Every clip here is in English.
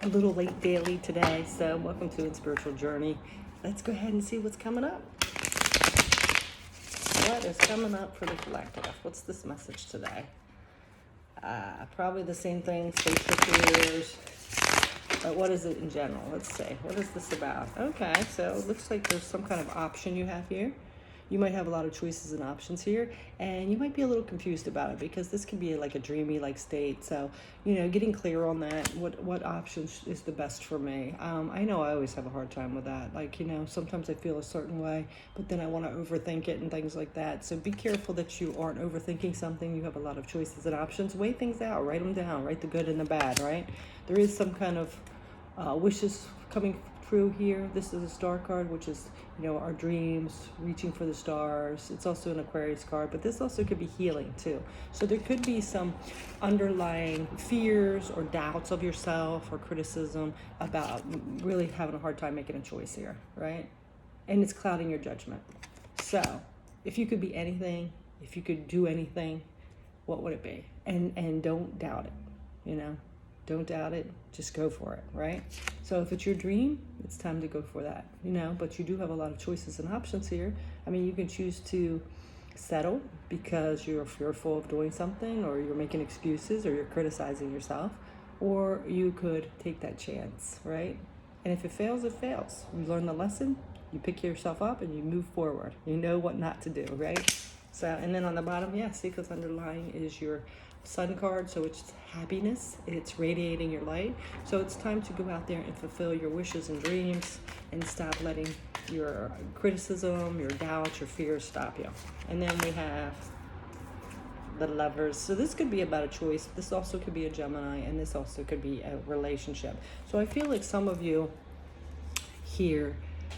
a little late daily today, so welcome to a spiritual journey. Let's go ahead and see what's coming up. What is coming up for the collective? What's this message today? Probably the same thing, space for careers. But what is it in general? Let's see. What is this about? Okay, so it looks like there's some kind of option you have here. You might have a lot of choices and options here, and you might be a little confused about it because this can be like a dreamy like state. So, getting clear on that, what options is the best for me. I know I always have a hard time with that. Like, sometimes I feel a certain way, but then I want to overthink it and things like that. So be careful that you aren't overthinking something. You have a lot of choices and options. Weigh things out, write them down, write the good and the bad, right? There is some kind of wishes coming through here. This is a star card, which is our dreams, reaching for the stars. It's also an Aquarius card, but this also could be healing too. So there could be some underlying fears or doubts of yourself or criticism about really having a hard time making a choice here, right? And it's clouding your judgment. So if you could be anything, if you could do anything, what would it be? And don't doubt it, Don't doubt it. Just go for it, right? So if it's your dream, it's time to go for that, But you do have a lot of choices and options here. I mean, you can choose to settle because you're fearful of doing something, or you're making excuses, or you're criticizing yourself, or you could take that chance, right? And if it fails, it fails. You learn the lesson, you pick yourself up, and you move forward. You know what not to do, right? So, and then on the bottom, see, because underlying is your Sun card, so it's happiness, it's radiating your light. So it's time to go out there and fulfill your wishes and dreams and stop letting your criticism, your doubts, your fears stop you. And then we have the Lovers. So this could be about a choice. This also could be a Gemini, and this also could be a relationship. So I feel like some of you here,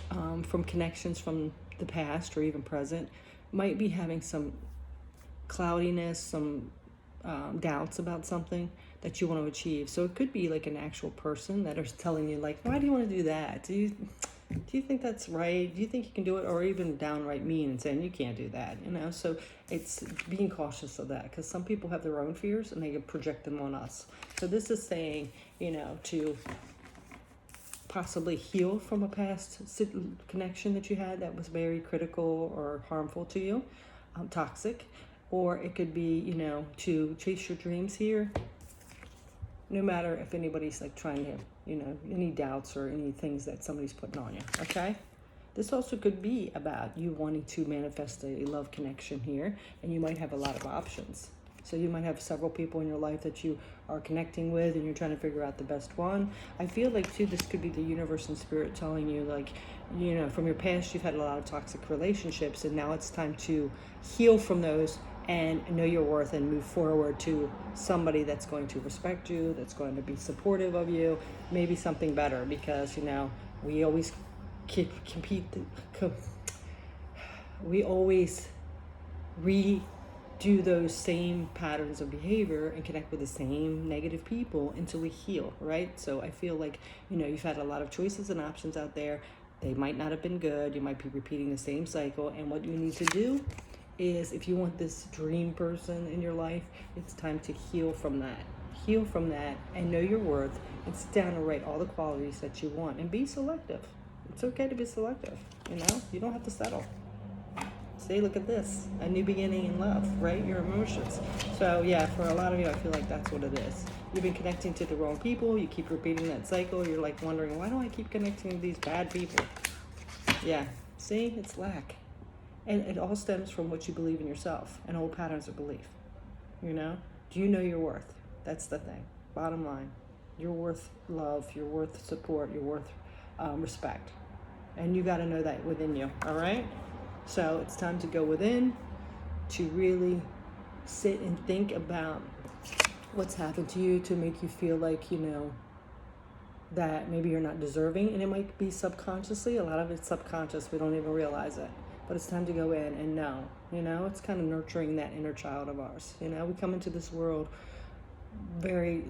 from connections from the past or even present, might be having some cloudiness, some doubts about something that you want to achieve. So it could be like an actual person that is telling you, like, why do you want to do that? Do you think that's right? Do you think you can do it? Or even downright mean and saying you can't do that, So it's being cautious of that, because some people have their own fears and they can project them on us. So this is saying, to possibly heal from a past connection that you had that was very critical or harmful to you, toxic. Or it could be, to chase your dreams here, no matter if anybody's like trying to, any doubts or any things that somebody's putting on you, okay? This also could be about you wanting to manifest a love connection here, and you might have a lot of options. So you might have several people in your life that you are connecting with, and you're trying to figure out the best one. I feel like, too, this could be the universe and spirit telling you, like, from your past, you've had a lot of toxic relationships, and now it's time to heal from those and know your worth and move forward to somebody that's going to respect you, that's going to be supportive of you, maybe something better, because, we always we always redo those same patterns of behavior and connect with the same negative people until we heal, right? So I feel like, you've had a lot of choices and options out there. They might not have been good. You might be repeating the same cycle, and what you need to do is, if you want this dream person in your life, it's time to heal from that. Heal from that and know your worth, and sit down and write all the qualities that you want, and be selective. It's okay to be selective, You don't have to settle. See, look at this. A new beginning in love, right? Your emotions. So, for a lot of you, I feel like that's what it is. You've been connecting to the wrong people. You keep repeating that cycle. You're like wondering, why do I keep connecting to these bad people? See, it's lack. And it all stems from what you believe in yourself and old patterns of belief. Do you know your worth? That's the thing. Bottom line. You're worth love. You're worth support. You're worth respect. And you got to know that within you, all right? So it's time to go within, to really sit and think about what's happened to you to make you feel like, that maybe you're not deserving. And it might be subconsciously. A lot of it's subconscious. We don't even realize it. But it's time to go in and know, it's kind of nurturing that inner child of ours. We come into this world very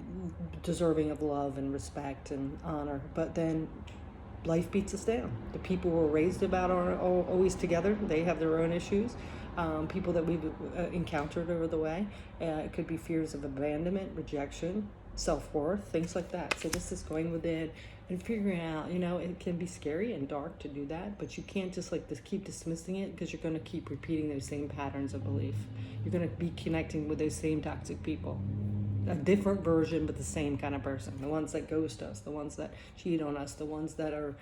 deserving of love and respect and honor, but then life beats us down. The people we're raised about are always together. They have their own issues. People that we've encountered over the way. It could be fears of abandonment, rejection, self-worth, things like that. So this is going within and figuring out, it can be scary and dark to do that, but you can't just keep dismissing it, because you're going to keep repeating those same patterns of belief. You're going to be connecting with those same toxic people. A different version, but the same kind of person. The ones that ghost us, the ones that cheat on us, the ones that are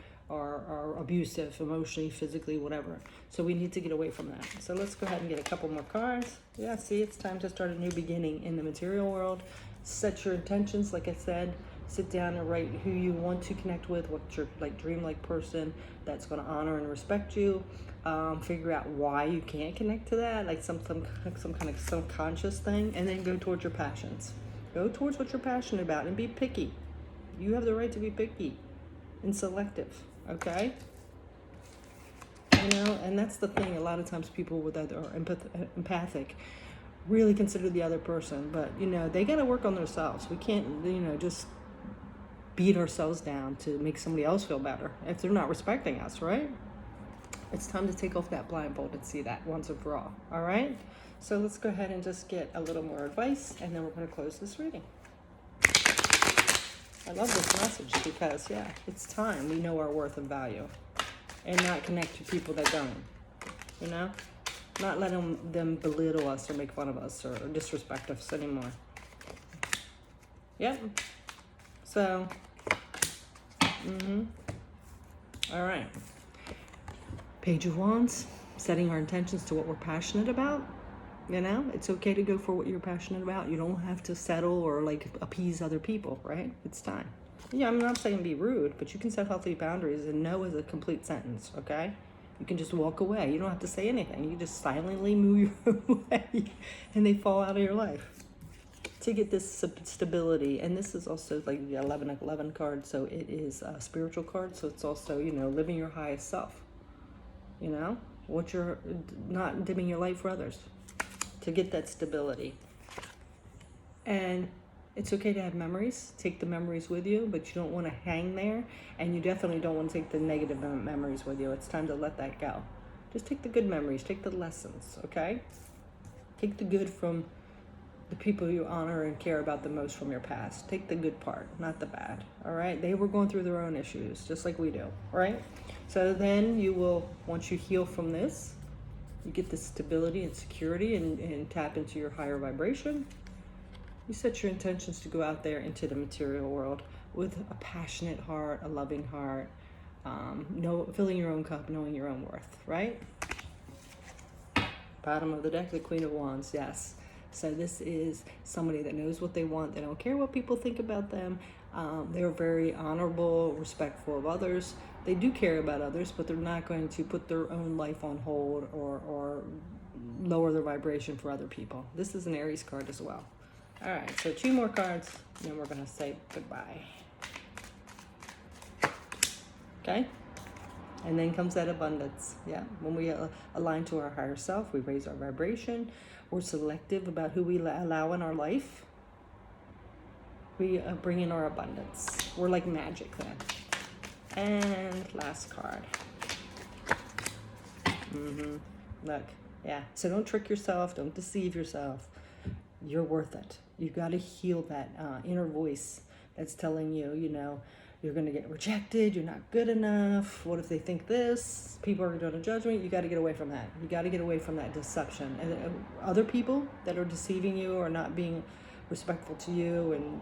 abusive, emotionally, physically, whatever. So we need to get away from that. So let's go ahead and get a couple more cards. Yeah, see, it's time to start a new beginning in the material world. Set your intentions, like I said. Sit down and write who you want to connect with, what's your dream-like person that's going to honor and respect you. Figure out why you can't connect to that, like some kind of subconscious thing, and then go towards your passions. Go towards what you're passionate about and be picky. You have the right to be picky and selective, okay? And that's the thing. A lot of times people that are empathic really consider the other person, but, they got to work on themselves. We can't, just beat ourselves down to make somebody else feel better if they're not respecting us, right? It's time to take off that blindfold and see that once and for all right? So let's go ahead and just get a little more advice, and then we're going to close this reading. I love this message because, it's time we know our worth and value and not connect to people that don't, not let them belittle us or make fun of us or disrespect us anymore. Yep. So, all right. Page of Wands, setting our intentions to what we're passionate about. It's okay to go for what you're passionate about. You don't have to settle or appease other people, right? It's time. Yeah, I'm not saying be rude, but you can set healthy boundaries, and no is a complete sentence, okay? You can just walk away. You don't have to say anything. You just silently move your way, and they fall out of your life. To get this stability, and this is also the 11 card, so it is a spiritual card, so it's also, living your highest self. What you're not dimming your light for others, to get that stability. And it's okay to have memories. Take the memories with you, but you don't want to hang there, and you definitely don't want to take the negative memories with you. It's time to let that go. Just take the good memories, take the lessons, okay? Take the good from the people you honor and care about the most from your past. Take the good part, not the bad, all right? They were going through their own issues, just like we do, right? So then you will, once you heal from this, you get the stability and security and tap into your higher vibration. You set your intentions to go out there into the material world with a passionate heart, a loving heart, filling your own cup, knowing your own worth, right? Bottom of the deck, the Queen of Wands, yes. So this is somebody that knows what they want. They don't care what people think about them. They're very honorable, respectful of others. They do care about others, but they're not going to put their own life on hold or lower their vibration for other people. This is an Aries card as well. All right, so 2 more cards, and then we're going to say goodbye. Okay? And then comes that abundance. Yeah, when we align to our higher self, we raise our vibration. We're selective about who we allow in our life. We bring in our abundance. We're like magic then. And last card. Look, yeah. So don't trick yourself. Don't deceive yourself. You're worth it. You've got to heal that inner voice that's telling you, you're going to get rejected. You're not good enough. What if they think this? People are going to judge me. You got to get away from that. You got to get away from that deception. And other people that are deceiving you or not being respectful to you and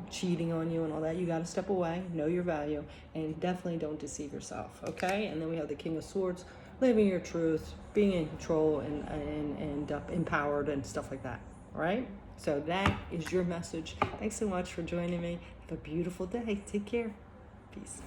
cheating on you and all that, you got to step away, know your value, and definitely don't deceive yourself, okay? And then we have the King of Swords, living your truth, being in control and empowered and stuff like that, all right? So that is your message. Thanks so much for joining me. Have a beautiful day. Take care. Peace.